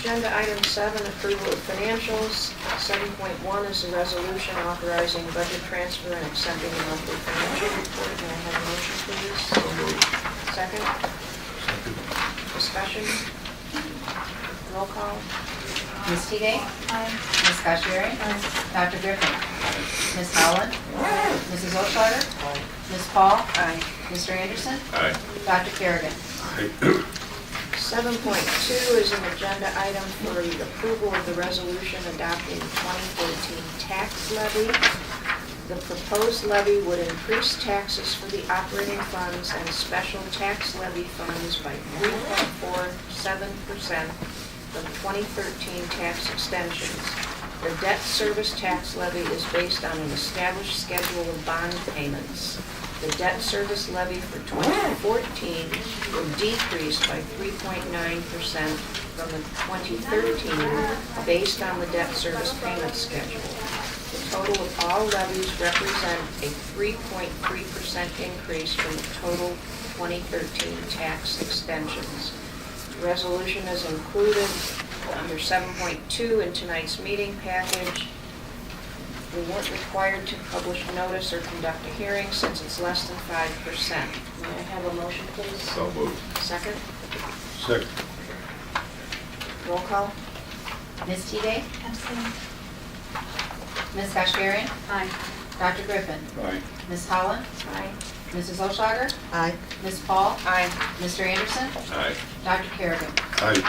Agenda item 7, approval of financials. 7.1 is a resolution authorizing budget transfer and accepting the monthly financial report. May I have a motion, please? So moved. Second? Second. Discussion? Roll call? Ms. Teague? Aye. Ms. Kashmiri? Dr. Griffin? Ms. Howland? Mrs. Oshlarder? Ms. Paul? Mr. Anderson? Aye. Dr. Kerrigan? Aye. 7.2 is an agenda item for the approval of the resolution adopting the 2014 tax levy. The proposed levy would increase taxes for the operating funds and special tax levy funds by 3.47% from 2013 tax extensions. The debt service tax levy is based on an established schedule of bond payments. The debt service levy for 2014 will decrease by 3.9% from the 2013 based on the debt service payment schedule. The total of all levies represent a 3.3% increase from the total 2013 tax extensions. The resolution is included under 7.2 in tonight's meeting package. We weren't required to publish notice or conduct a hearing since it's less than 5%. May I have a motion, please? So moved. Second? Second. Roll call? Ms. Teague? Abstain. Ms. Kashmiri? Aye. Dr. Griffin? Aye. Ms. Howland? Aye. Mrs. Oshlarder? Aye. Ms. Paul? Aye. Mr. Anderson? Aye. Dr. Kerrigan? Aye.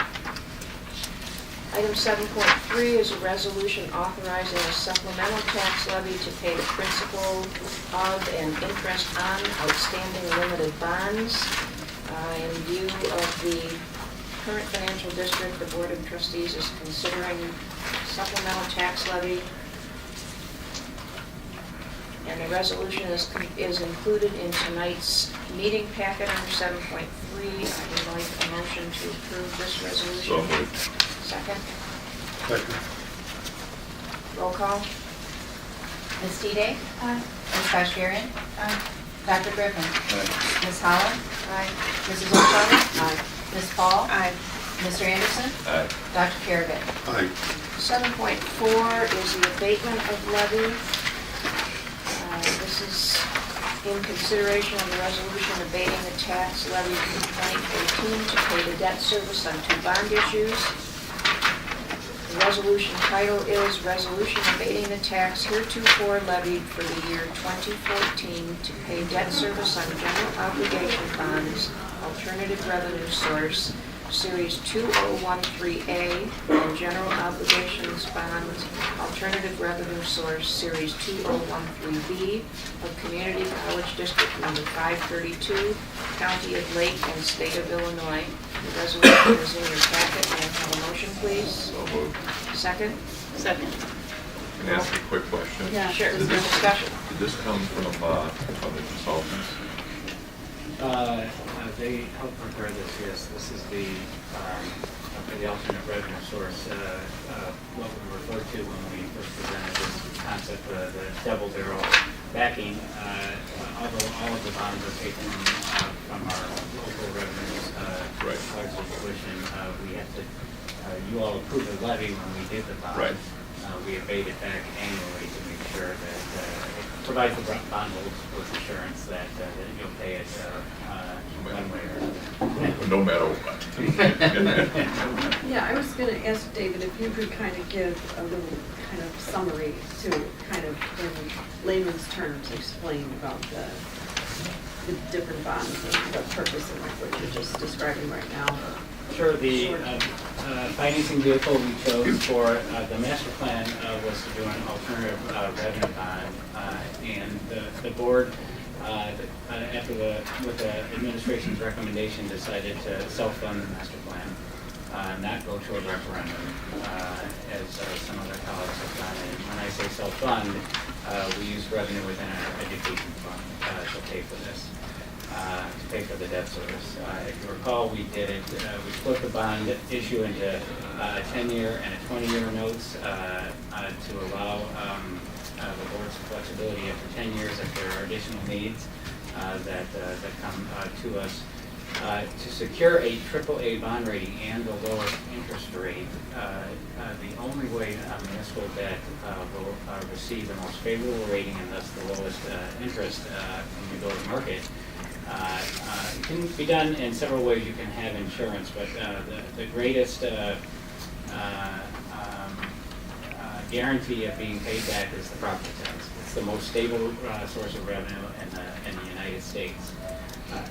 Item 7.3 is a resolution authorizing a supplemental tax levy to pay the principal of and interest on outstanding limited bonds. In view of the current financial district, the Board of Trustees is considering supplemental tax levy. And the resolution is included in tonight's meeting packet under 7.3. I would like a motion to approve this resolution. So moved. Second. Second. Roll call. Ms. Teague? Aye. Ms. Kashmiri? Dr. Griffin? Aye. Ms. Howland? Aye. Mrs. Oshlarder? Aye. Ms. Paul? Aye. Mr. Anderson? Aye. Dr. Kerrigan? Aye. 7.4 is the abatement of levy. This is in consideration of the resolution abating the tax levy for 2014 to pay the debt service on 2 bond issues. The resolution title is Resolution Abating the Tax Heretofore Levied for the Year 2014 to Pay Debt Service on General Obligation Bonds, Alternative Revenue Source, Series 2013A, and General Obligations Bonds, Alternative Revenue Source, Series 2013B of Community College District Number 532, County of Lake and State of Illinois. The resolution is in your packet. May I have a motion, please? So moved. Second? Second. Can I ask a quick question? Yeah. Sure, Did there's no this- discussion. Did this come from the consultants? They helped prepare this, yes. This is the alternate revenue source, what we referred to when we first presented this concept, the double barrel backing. Although all of the bonds are taken from our local revenues, Right. largely tuition, we have to, you all approved the levy when we did the bond. Right. We abate it back annually to make sure that it provides the bondholders with assurance that you'll pay it one way or another. No matter what. Yeah, I was going to ask David if you could kind of give a little kind of summary to kind of, in layman's terms, explain about the different bonds and the purpose of what you're just describing right now. Sure, the financing vehicle we chose for the master plan was to do an alternative revenue bond, and the board, with the administration's recommendation, decided to self-fund the master plan, not go to a referendum, as some other colleagues have done. And when I say self-fund, we used revenue within our education fund to pay for this. To pay for the debt service. If you recall, we did it, we split the bond issue into a 10-year and a 20-year notes to allow the board's flexibility after 10 years if there are additional needs that come to us. To secure a AAA bond rating and the lower interest rate, municipal debt will receive the most favorable rating and thus the lowest interest when you go to market. It can be done in several ways. You can have insurance, but the greatest guarantee of being paid back is the property tax. It's the most stable source of revenue in the United States.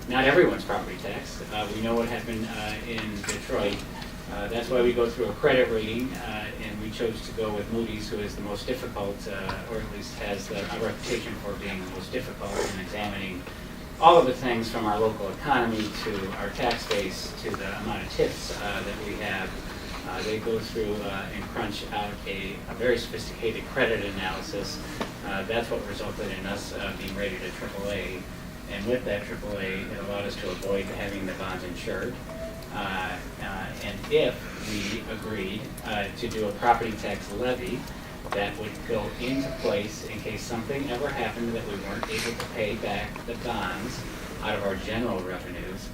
Not everyone's property taxed. We know what happened in Detroit. That's why we go through a credit rating, and we chose to go with Moody's, who is the most difficult, or at least has a reputation for being the most difficult in examining all of the things from our local economy to our tax base to the amount of tips that we have. They go through and crunch out a very sophisticated credit analysis. That's what resulted in us being rated a AAA. And with that AAA, it allowed us to avoid having the bonds insured. And if we agreed to do a property tax levy, that would go into place in case something ever happened that we weren't able to pay back the bonds out of our general revenues.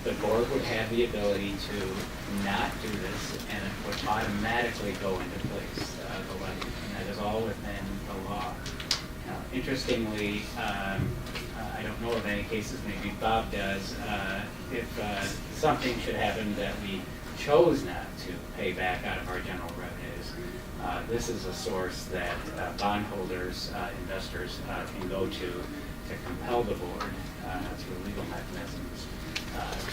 The board would have the ability to not do this, and it would automatically go into place, the levy. And that is all within the law. Now, interestingly, I don't know of any cases, maybe Bob does, if something should happen that we chose not to pay back out of our general revenues, this is a source that bondholders, investors can go to compel the board through legal mechanisms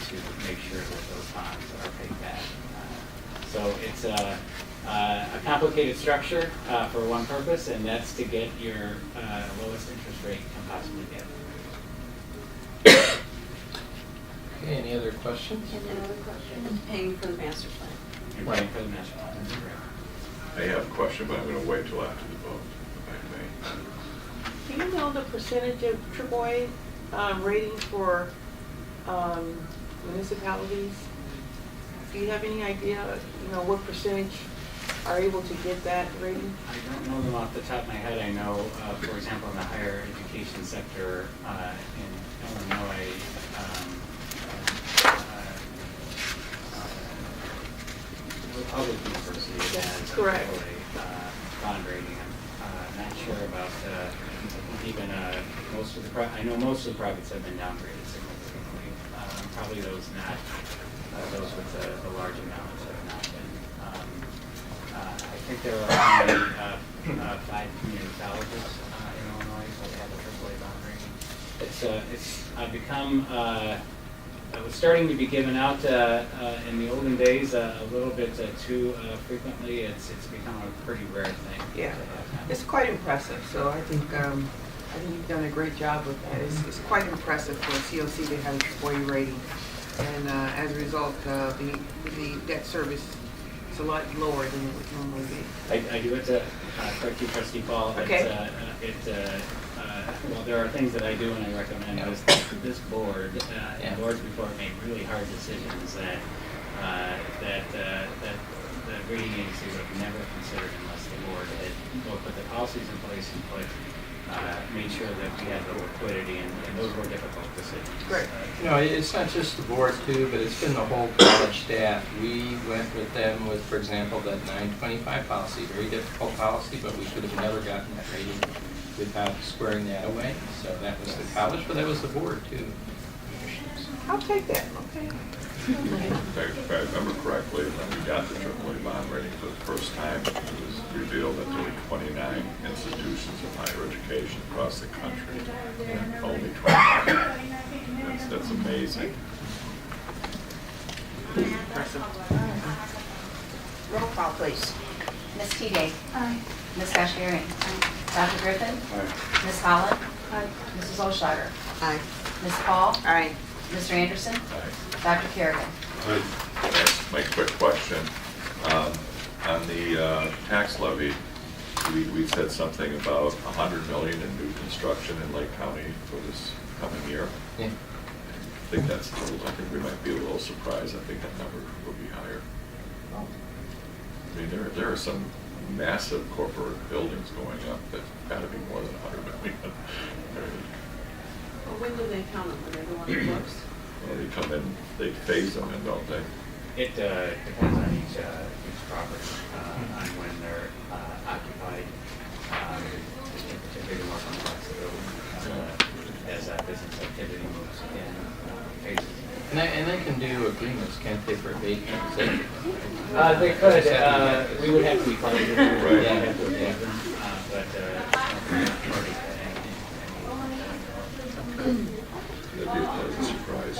to make sure that those bonds are paid back. So it's a complicated structure for one purpose, and that's to get your lowest interest rate you can possibly get. Okay, any other questions? Any other questions? Paying for the master plan. You're paying for the master plan, that's correct. I have a question, but I'm going to wait till after the vote, if I may. Do you know the percentage of AAA ratings for municipalities? Do you have any idea, what percentage are able to get that rating? I don't know them off the top of my head. I know, for example, in the higher education sector in Illinois, public university has correct. a bond rating. I'm not sure about even most of the. I know most of the privates have been downgraded significantly. Probably those not. Those with the large amounts have not been. I think there are only 5 community colleges in Illinois that have a AAA bond rating. It's become. It was starting to be given out in the olden days a little bit too frequently. It's become a pretty rare thing. Yeah, it's quite impressive. So I think you've done a great job with that. It's quite impressive for a CLC to have a AAA rating, and as a result, the debt service is a lot lower than it would normally be. I do it to correct you, Trustee Paul. Okay. Well, there are things that I do and I recommend this board and boards before it made really hard decisions that the rating agency would have never considered unless the board had both put the policies in place and made sure that we had the liquidity, and those were difficult decisions. Great. It's not just the board too, but it's been the whole college staff. We went with them with, for example, that 925 policy, very difficult policy, but we could have never gotten that rating without squaring that away. So that was the college, but that was the board too. I'll take that. Okay. If I remember correctly, when we got the AAA bond rating for the first time, it was revealed that there were 29 institutions of higher education across the country, and only 25. That's amazing. Impressive. Roll call, please. Ms. Teague? Aye. Ms. Kashmiri? Dr. Griffin? Ms. Holland? Aye. Mrs. Olsheider? Aye. Ms. Paul? Aye. Mr. Anderson? Aye. Dr. Kerrigan? That's my quick question. On the tax levy, we said something about $100 million in new construction in Lake County for this coming year. Yeah. I think we might be a little surprised. I think that number will be higher. I mean, there are some massive corporate buildings going up that got to be more than $100 million. Well, when do they count them? When everyone looks? Well, they come in, they phase them in, don't they? It depends on each property, on when they're occupied. Typically, the more complex the building, as that business activity moves in phases. And they can do agreements, can't they, for abatement? They could, we would have to be part of it, Right. we have to approve them, but we're not party to any. That'd be a pleasant surprise.